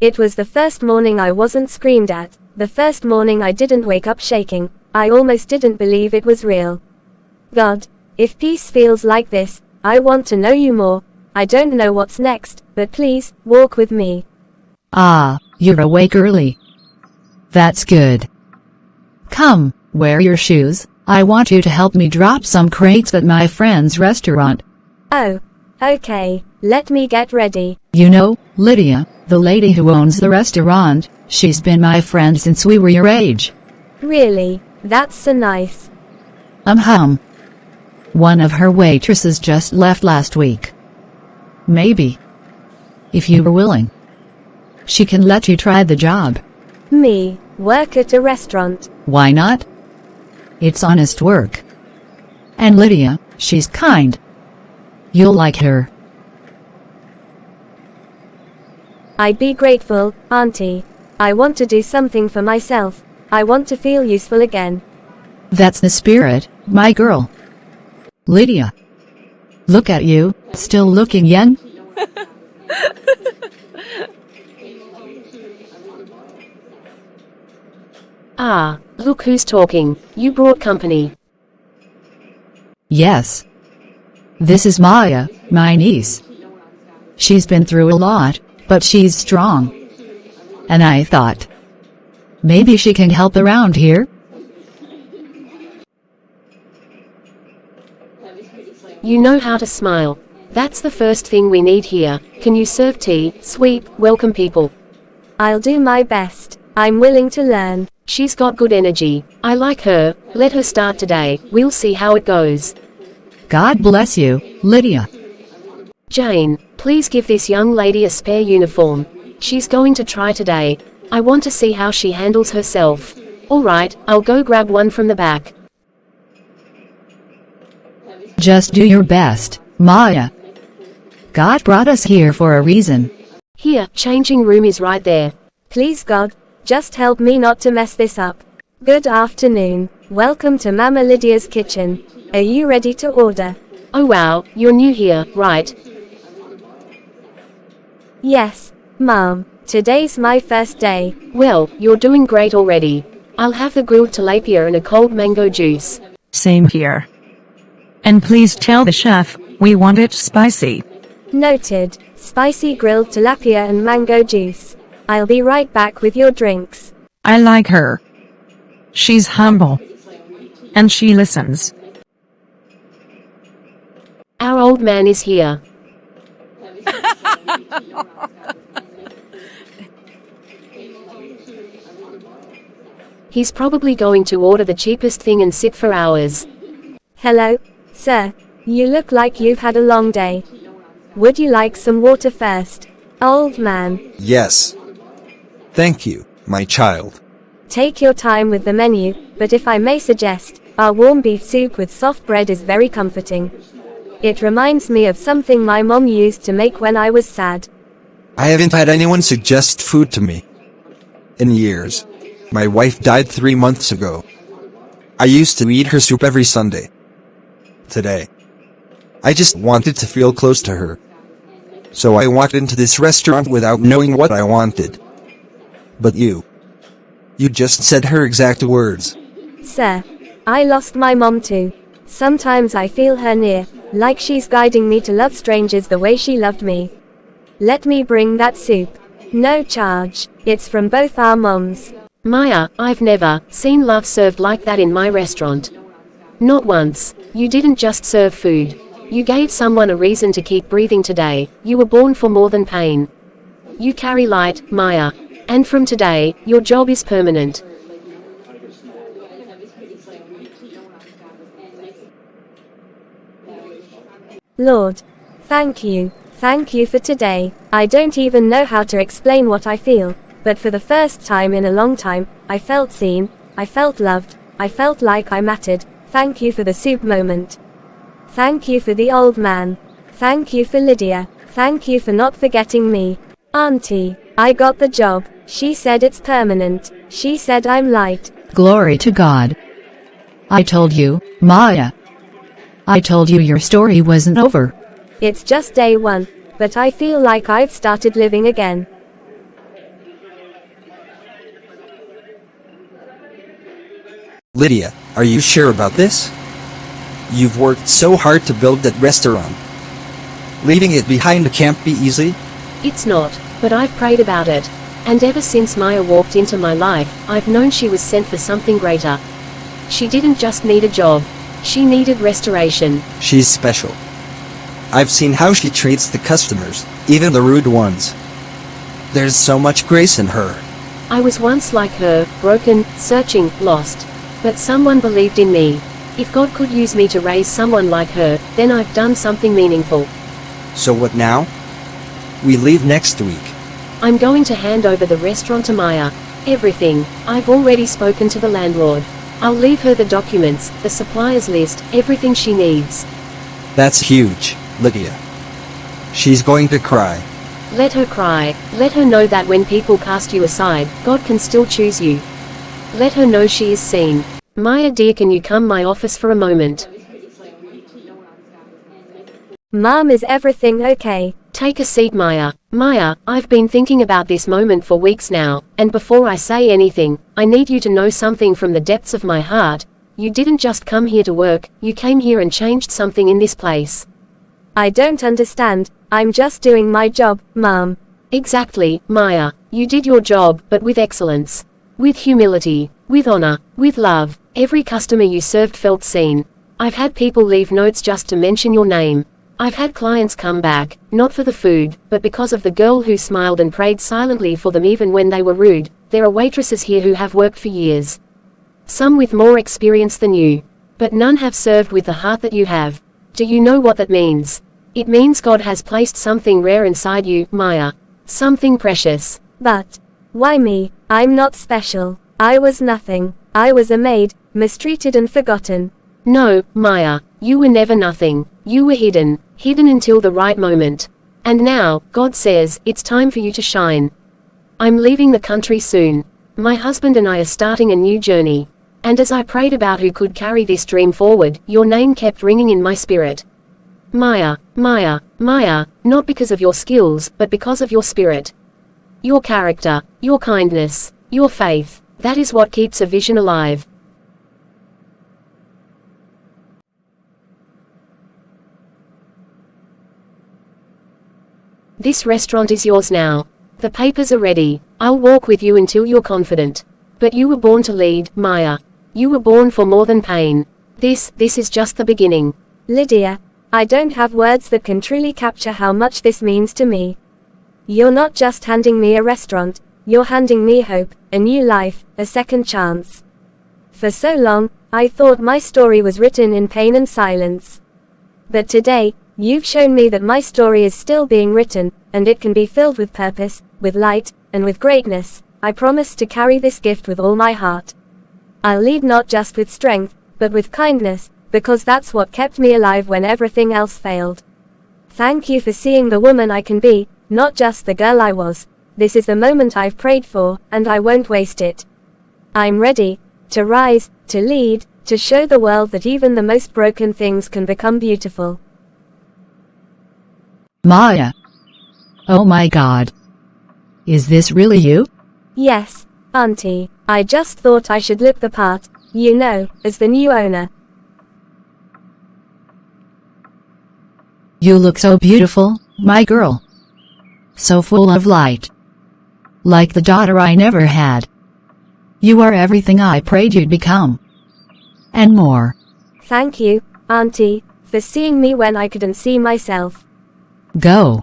It was the first morning I wasn't screamed at, the first morning I didn't wake up shaking. I almost didn't believe it was real. God, if peace feels like this, I want to know you more. I don't know what's next, but please, walk with me. Ah, you're awake early. That's good. Come, wear your shoes. I want you to help me drop some crates at my friend's restaurant. Oh, okay, let me get ready. You know, Lydia, the lady who owns the restaurant, she's been my friend since we were your age. Really? That's so nice. One of her waitresses just left last week. Maybe, if you were willing, she can let you try the job. Me, work at a restaurant? Why not? It's honest work. And Lydia, she's kind. You'll like her. I'd be grateful, Auntie. I want to do something for myself. I want to feel useful again. That's the spirit, my girl. Lydia. Look at you, still looking young. Ah, look who's talking. You brought company. Yes. This is Maya, my niece. She's been through a lot, but she's strong. And I thought, maybe she can help around here. You know how to smile. That's the first thing we need here. Can you serve tea, sweep, welcome people? I'll do my best. I'm willing to learn. She's got good energy. I like her. Let her start today. We'll see how it goes. God bless you, Lydia. Jane, please give this young lady a spare uniform. She's going to try today. I want to see how she handles herself. Alright, I'll go grab one from the back. Just do your best, Maya. God brought us here for a reason. Here, changing room is right there. Please God, just help me not to mess this up. Good afternoon. Welcome to Mama Lydia's kitchen. Are you ready to order? Oh wow, you're new here, right? Yes, Mom. Today's my first day. Well, you're doing great already. I'll have the grilled tilapia and a cold mango juice. Same here. And please tell the chef, we want it spicy. Noted. Spicy grilled tilapia and mango juice. I'll be right back with your drinks. I like her. She's humble. And she listens. Our old man is here. He's probably going to order the cheapest thing and sit for hours. Hello, sir. You look like you've had a long day. Would you like some water first, old man? Yes. Thank you, my child. Take your time with the menu, but if I may suggest, our warm beef soup with soft bread is very comforting. It reminds me of something my mom used to make when I was sad. I haven't had anyone suggest food to me in years. My wife died 3 months ago. I used to eat her soup every Sunday. Today, I just wanted to feel close to her. So I walked into this restaurant without knowing what I wanted. But you just said her exact words. Sir, I lost my mom too. Sometimes I feel her near, like she's guiding me to love strangers the way she loved me. Let me bring that soup. No charge. It's from both our moms. Maya, I've never seen love served like that in my restaurant. Not once. You didn't just serve food. You gave someone a reason to keep breathing today. You were born for more than pain. You carry light, Maya. And from today, your job is permanent. Lord, thank you. Thank you for today. I don't even know how to explain what I feel, but for the first time in a long time, I felt seen, I felt loved, I felt like I mattered. Thank you for the soup moment. Thank you for the old man. Thank you for Lydia. Thank you for not forgetting me. Auntie, I got the job. She said it's permanent. She said I'm light. Glory to God. I told you, Maya. I told you your story wasn't over. It's just day one, but I feel like I've started living again. Lydia, are you sure about this? You've worked so hard to build that restaurant. Leaving it behind can't be easy. It's not, but I've prayed about it. And ever since Maya walked into my life, I've known she was sent for something greater. She didn't just need a job. She needed restoration. She's special. I've seen how she treats the customers, even the rude ones. There's so much grace in her. I was once like her, broken, searching, lost. But someone believed in me. If God could use me to raise someone like her, then I've done something meaningful. So what now? We leave next week. I'm going to hand over the restaurant to Maya. Everything. I've already spoken to the landlord. I'll leave her the documents, the suppliers list, everything she needs. That's huge, Lydia. She's going to cry. Let her cry. Let her know that when people cast you aside, God can still choose you. Let her know she is seen. Maya dear, can you come my office for a moment? Mom, is everything okay? Take a seat, Maya. Maya, I've been thinking about this moment for weeks now, and before I say anything, I need you to know something from the depths of my heart. You didn't just come here to work, you came here and changed something in this place. I don't understand. I'm just doing my job, Mom. Exactly, Maya. You did your job, but with excellence. With humility. With honor. With love. Every customer you served felt seen. I've had people leave notes just to mention your name. I've had clients come back, not for the food, but because of the girl who smiled and prayed silently for them even when they were rude. There are waitresses here who have worked for years. Some with more experience than you. But none have served with the heart that you have. Do you know what that means? It means God has placed something rare inside you, Maya. Something precious. But why me? I'm not special. I was nothing. I was a maid, mistreated and forgotten. No, Maya, you were never nothing. You were hidden. Hidden until the right moment. And now, God says, it's time for you to shine. I'm leaving the country soon. My husband and I are starting a new journey. And as I prayed about who could carry this dream forward, your name kept ringing in my spirit. Maya, Maya, Maya, not because of your skills, but because of your spirit. Your character, your kindness, your faith, that is what keeps a vision alive. This restaurant is yours now. The papers are ready. I'll walk with you until you're confident. But you were born to lead, Maya. You were born for more than pain. This is just the beginning. Lydia, I don't have words that can truly capture how much this means to me. You're not just handing me a restaurant, you're handing me hope, a new life, a second chance. For so long, I thought my story was written in pain and silence. But today, you've shown me that my story is still being written, and it can be filled with purpose, with light, and with greatness. I promise to carry this gift with all my heart. I'll lead not just with strength, but with kindness, because that's what kept me alive when everything else failed. Thank you for seeing the woman I can be, not just the girl I was. This is the moment I've prayed for, and I won't waste it. I'm ready to rise, to lead, to show the world that even the most broken things can become beautiful. Maya. Oh my God. Is this really you? Yes, Auntie. I just thought I should look the part, you know, as the new owner. You look so beautiful, my girl. So full of light. Like the daughter I never had. You are everything I prayed you'd become. And more. Thank you, Auntie, for seeing me when I couldn't see myself. Go.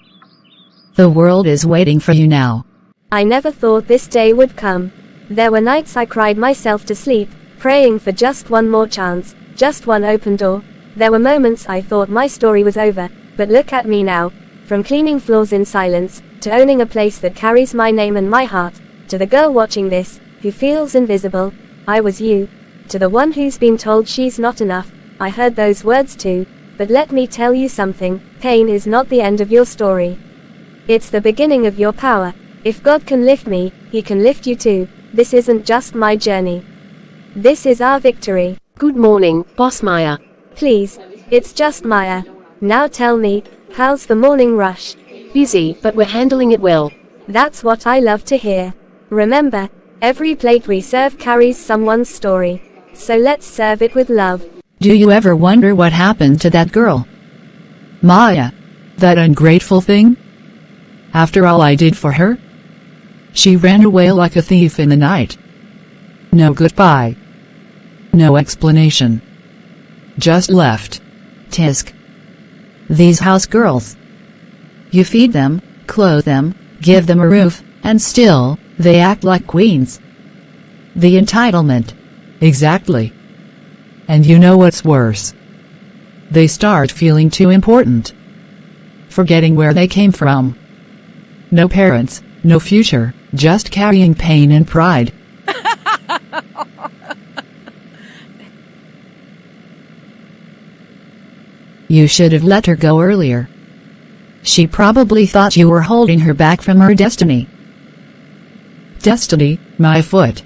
The world is waiting for you now. I never thought this day would come. There were nights I cried myself to sleep, praying for just one more chance, just one open door. There were moments I thought my story was over, but look at me now. From cleaning floors in silence, to owning a place that carries my name and my heart, to the girl watching this, who feels invisible. I was you. To the one who's been told she's not enough, I heard those words too. But let me tell you something, pain is not the end of your story. It's the beginning of your power. If God can lift me, He can lift you too. This isn't just my journey. This is our victory. Good morning, Boss Maya. Please, it's just Maya. Now tell me, how's the morning rush? Busy, but we're handling it well. That's what I love to hear. Remember, every plate we serve carries someone's story. So let's serve it with love. Do you ever wonder what happened to that girl? Maya. That ungrateful thing? After all I did for her? She ran away like a thief in the night. No goodbye. No explanation. Just left. Tisk. These house girls. You feed them, clothe them, give them a roof, and still, they act like queens. The entitlement. Exactly. And you know what's worse? They start feeling too important. Forgetting where they came from. No parents, no future, just carrying pain and pride. You should have let her go earlier. She probably thought you were holding her back from her destiny. Destiny, my foot.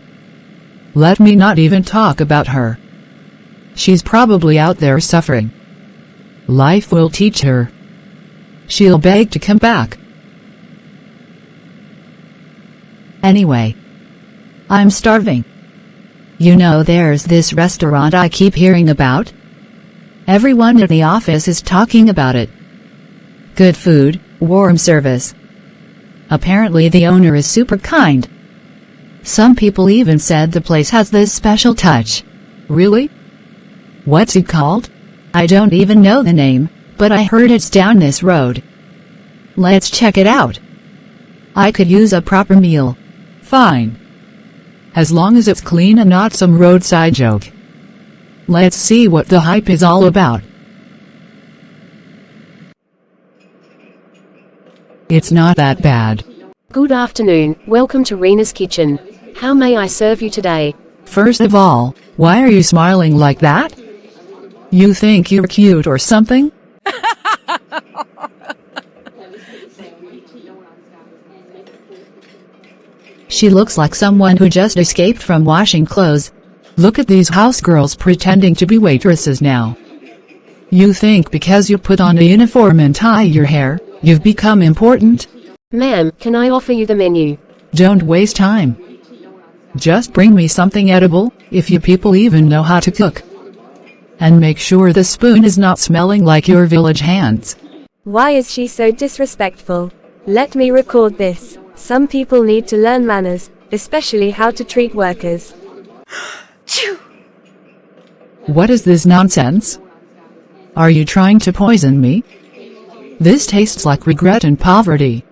Let me not even talk about her. She's probably out there suffering. Life will teach her. She'll beg to come back. Anyway, I'm starving. You know there's this restaurant I keep hearing about? Everyone at the office is talking about it. Good food, warm service. Apparently the owner is super kind. Some people even said the place has this special touch. Really? What's it called? I don't even know the name, but I heard it's down this road. Let's check it out. I could use a proper meal. Fine. As long as it's clean and not some roadside joke. Let's see what the hype is all about. It's not that bad. Good afternoon, welcome to Rena's Kitchen. How may I serve you today? First of all, why are you smiling like that? You think you're cute or something? She looks like someone who just escaped from washing clothes. Look at these house girls pretending to be waitresses now. You think because you put on a uniform and tie your hair, you've become important? Ma'am, can I offer you the menu? Don't waste time. Just bring me something edible, if you people even know how to cook. And make sure the spoon is not smelling like your village hands. Why is she so disrespectful? Let me record this. Some people need to learn manners, especially how to treat workers. What is this nonsense? Are you trying to poison me? This tastes like regret and poverty.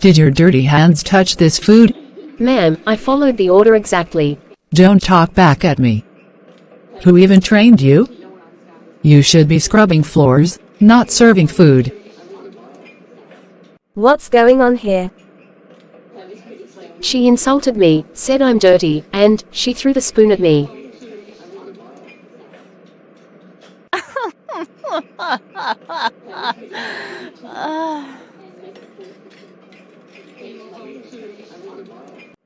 Did your dirty hands touch this food? Ma'am, I followed the order exactly. Don't talk back at me. Who even trained you? You should be scrubbing floors, not serving food. What's going on here? She insulted me, said I'm dirty, and she threw the spoon at me.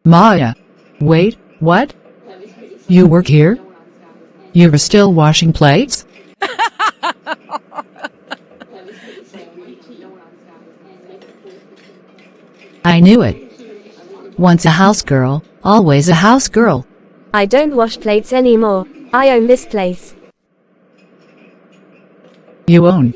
Maya. Wait, what? You work here? You're still washing plates? I knew it. Once a house girl, always a house girl. I don't wash plates anymore. I own this place. You own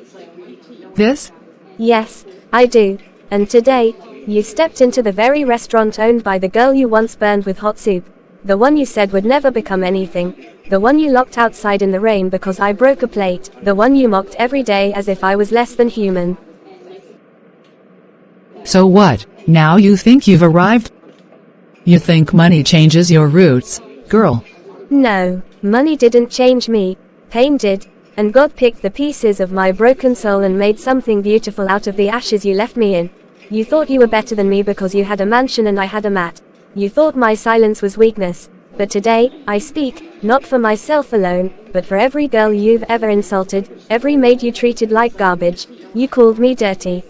this? Yes, I do. And today, you stepped into the very restaurant owned by the girl you once burned with hot soup. The one you said would never become anything. The one you locked outside in the rain because I broke a plate. The one you mocked every day as if I was less than human. So what, now you think you've arrived? You think money changes your roots, girl? No, money didn't change me. Pain did. And God picked the pieces of my broken soul and made something beautiful out of the ashes you left me in. You thought you were better than me because you had a mansion and I had a mat. You thought my silence was weakness. But today, I speak, not for myself alone, but for every girl you've ever insulted, every maid you treated like garbage. You called me dirty.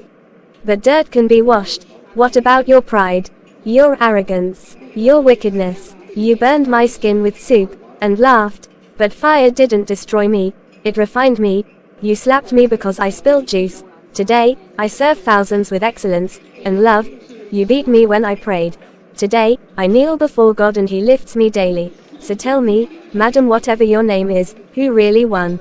But dirt can be washed. What about your pride? Your arrogance? Your wickedness? You burned my skin with soup, and laughed. But fire didn't destroy me. It refined me. You slapped me because I spilled juice. Today, I serve thousands with excellence and love. You beat me when I prayed. Today, I kneel before God and He lifts me daily. So tell me, madam, whatever your name is, who really won?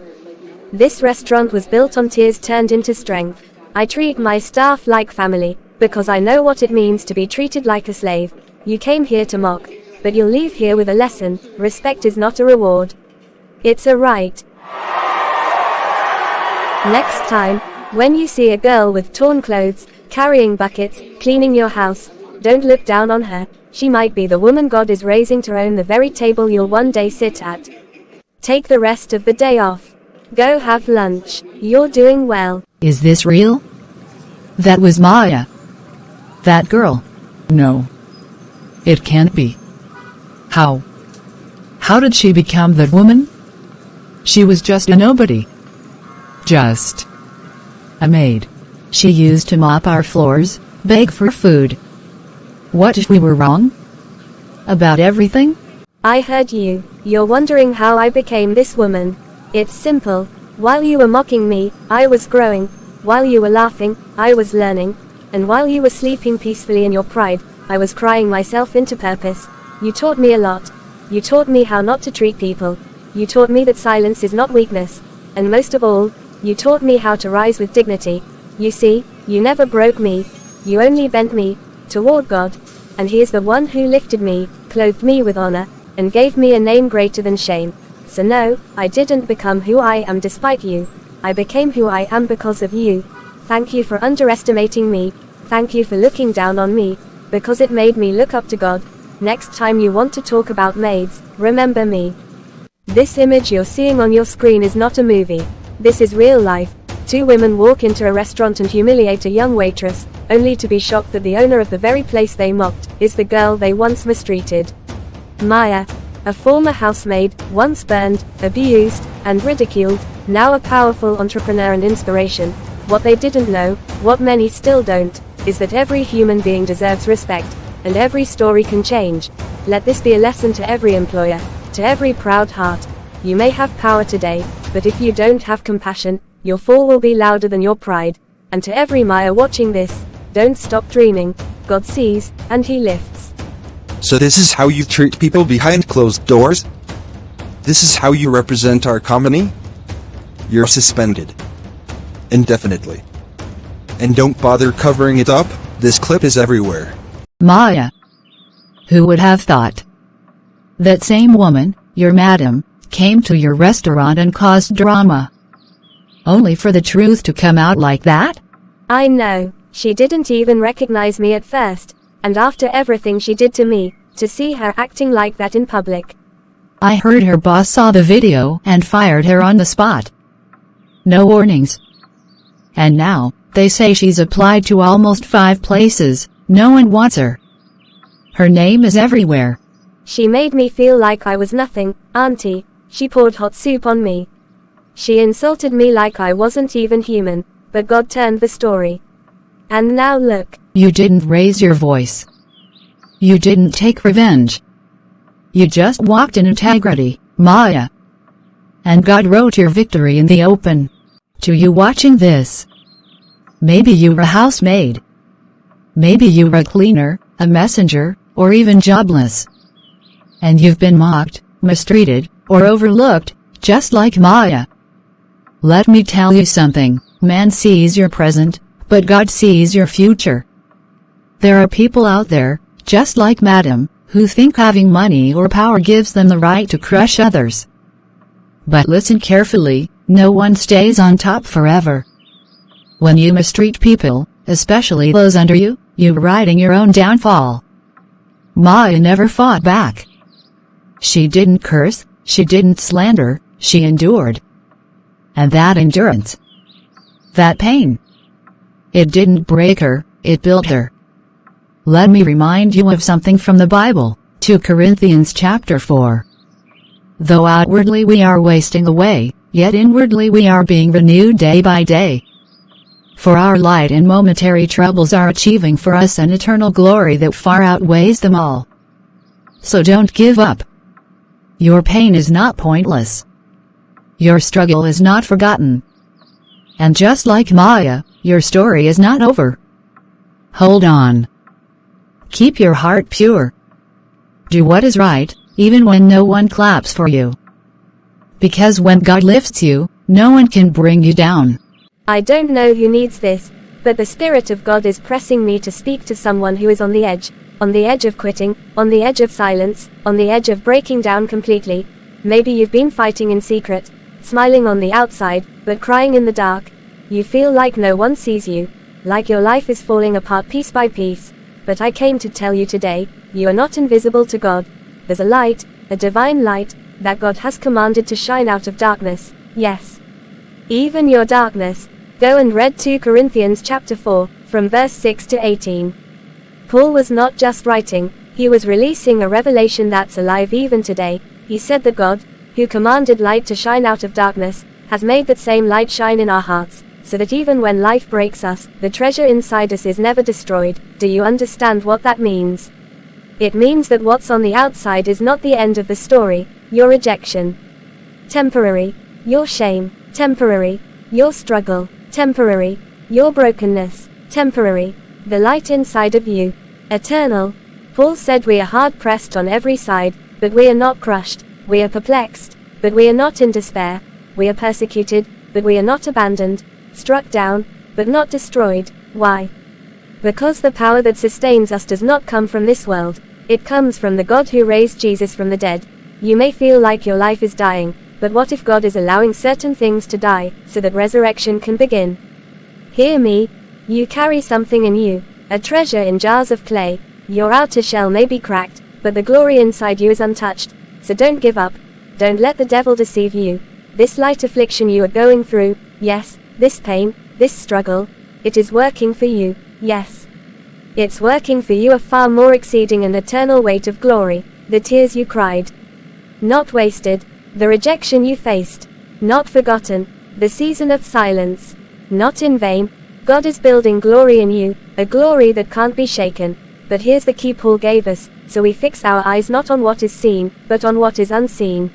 This restaurant was built on tears turned into strength. I treat my staff like family, because I know what it means to be treated like a slave. You came here to mock, but you'll leave here with a lesson. Respect is not a reward. It's a right. Next time, when you see a girl with torn clothes, carrying buckets, cleaning your house, don't look down on her. She might be the woman God is raising to own the very table you'll one day sit at. Take the rest of the day off. Go have lunch. You're doing well. Is this real? That was Maya. That girl. No. It can't be. How? How did she become that woman? She was just a nobody. Just a maid. She used to mop our floors, beg for food. What if we were wrong? About everything? I heard you. You're wondering how I became this woman. It's simple. While you were mocking me, I was growing. While you were laughing, I was learning. And while you were sleeping peacefully in your pride, I was crying myself into purpose. You taught me a lot. You taught me how not to treat people. You taught me that silence is not weakness. And most of all, you taught me how to rise with dignity. You see, you never broke me. You only bent me toward God. And He is the one who lifted me, clothed me with honor, and gave me a name greater than shame. So no, I didn't become who I am despite you. I became who I am because of you. Thank you for underestimating me. Thank you for looking down on me, because it made me look up to God. Next time you want to talk about maids, remember me. This image you're seeing on your screen is not a movie. This is real life. Two women walk into a restaurant and humiliate a young waitress, only to be shocked that the owner of the very place they mocked is the girl they once mistreated. Maya, a former housemaid, once burned, abused, and ridiculed, now a powerful entrepreneur and inspiration. What they didn't know, what many still don't, is that every human being deserves respect, and every story can change. Let this be a lesson to every employer, to every proud heart. You may have power today, but if you don't have compassion, your fall will be louder than your pride. And to every Maya watching this, don't stop dreaming. God sees, and He lifts. So this is how you treat people behind closed doors? This is how you represent our company? You're suspended. Indefinitely. And don't bother covering it up, this clip is everywhere. Maya. Who would have thought? That same woman, your madam, came to your restaurant and caused drama. Only for the truth to come out like that? I know, she didn't even recognize me at first, and after everything she did to me, to see her acting like that in public. I heard her boss saw the video and fired her on the spot. No warnings. And now, they say she's applied to almost 5 places, no one wants her. Her name is everywhere. She made me feel like I was nothing, auntie. She poured hot soup on me. She insulted me like I wasn't even human, but God turned the story. And now look. You didn't raise your voice. You didn't take revenge. You just walked in integrity, Maya. And God wrote your victory in the open. To you watching this. Maybe you were a housemaid. Maybe you were a cleaner, a messenger, or even jobless. And you've been mocked, mistreated, or overlooked, just like Maya. Let me tell you something, man sees your present, but God sees your future. There are people out there, just like Madam, who think having money or power gives them the right to crush others. But listen carefully, no one stays on top forever. When you mistreat people, especially those under you, you're riding your own downfall. Maya never fought back. She didn't curse, she didn't slander, she endured. And that endurance, that pain, it didn't break her, it built her. Let me remind you of something from the Bible, 2 Corinthians chapter 4. Though outwardly we are wasting away, yet inwardly we are being renewed day by day. For our light and momentary troubles are achieving for us an eternal glory that far outweighs them all. So don't give up. Your pain is not pointless. Your struggle is not forgotten. And just like Maya, your story is not over. Hold on. Keep your heart pure. Do what is right, even when no one claps for you. Because when God lifts you, no one can bring you down. I don't know who needs this, but the Spirit of God is pressing me to speak to someone who is on the edge of quitting, on the edge of silence, on the edge of breaking down completely. Maybe you've been fighting in secret, smiling on the outside, but crying in the dark. You feel like no one sees you, like your life is falling apart piece by piece. But I came to tell you today, you are not invisible to God. There's a light, a divine light, that God has commanded to shine out of darkness. Yes. Even your darkness. Go and read 2 Corinthians chapter 4, from verse 6 to 18. Paul was not just writing, he was releasing a revelation that's alive even today. He said that God, who commanded light to shine out of darkness, has made that same light shine in our hearts, so that even when life breaks us, the treasure inside us is never destroyed. Do you understand what that means? It means that what's on the outside is not the end of the story. Your rejection, temporary. Your shame, temporary. Your struggle, temporary. Your brokenness, temporary. The light inside of you, eternal. Paul said we are hard pressed on every side, but we are not crushed. We are perplexed, but we are not in despair. We are persecuted, but we are not abandoned. Struck down, but not destroyed. Why? Because the power that sustains us does not come from this world. It comes from the God who raised Jesus from the dead. You may feel like your life is dying, but what if God is allowing certain things to die, so that resurrection can begin? Hear me. You carry something in you, a treasure in jars of clay. Your outer shell may be cracked, but the glory inside you is untouched. So don't give up. Don't let the devil deceive you. This light affliction you are going through, yes, this pain, this struggle, it is working for you, yes. It's working for you a far more exceeding and eternal weight of glory. The tears you cried, not wasted. The rejection you faced, not forgotten. The season of silence, not in vain. God is building glory in you, a glory that can't be shaken. But here's the key Paul gave us, so we fix our eyes not on what is seen, but on what is unseen.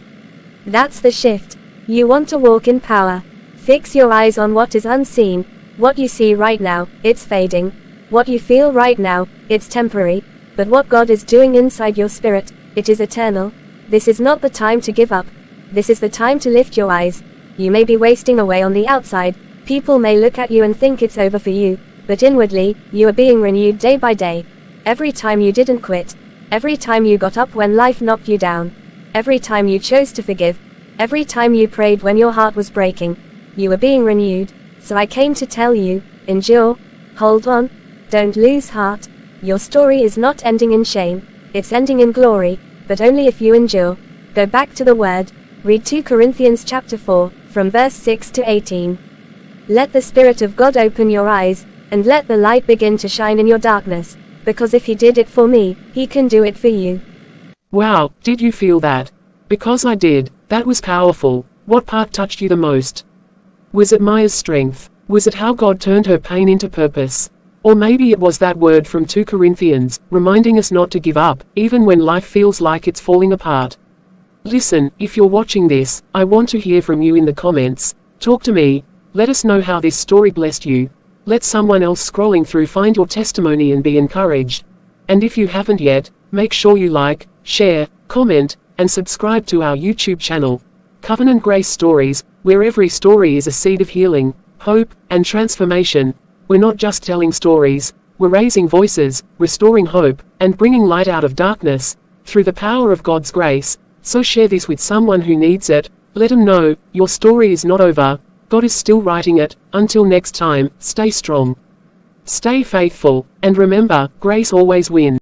That's the shift. You want to walk in power. Fix your eyes on what is unseen. What you see right now, it's fading. What you feel right now, it's temporary. But what God is doing inside your spirit, it is eternal. This is not the time to give up. This is the time to lift your eyes. You may be wasting away on the outside. People may look at you and think it's over for you, but inwardly, you are being renewed day by day. Every time you didn't quit. Every time you got up when life knocked you down. Every time you chose to forgive. Every time you prayed when your heart was breaking. You were being renewed. So I came to tell you, endure. Hold on. Don't lose heart. Your story is not ending in shame. It's ending in glory, but only if you endure. Go back to the word. Read 2 Corinthians chapter 4, from verse 6 to 18. Let the Spirit of God open your eyes, and let the light begin to shine in your darkness, because if He did it for me, He can do it for you. Wow, did you feel that? Because I did. That was powerful. What part touched you the most? Was it Maya's strength? Was it how God turned her pain into purpose? Or maybe it was that word from 2 Corinthians, reminding us not to give up, even when life feels like it's falling apart. Listen, if you're watching this, I want to hear from you in the comments. Talk to me. Let us know how this story blessed you. Let someone else scrolling through find your testimony and be encouraged. And if you haven't yet, make sure you like, share, comment, and subscribe to our YouTube channel, Covenant Grace Stories, where every story is a seed of healing, hope, and transformation. We're not just telling stories, we're raising voices, restoring hope, and bringing light out of darkness, through the power of God's grace. So share this with someone who needs it. Let them know, your story is not over. God is still writing it. Until next time, stay strong. Stay faithful, and remember, grace always wins.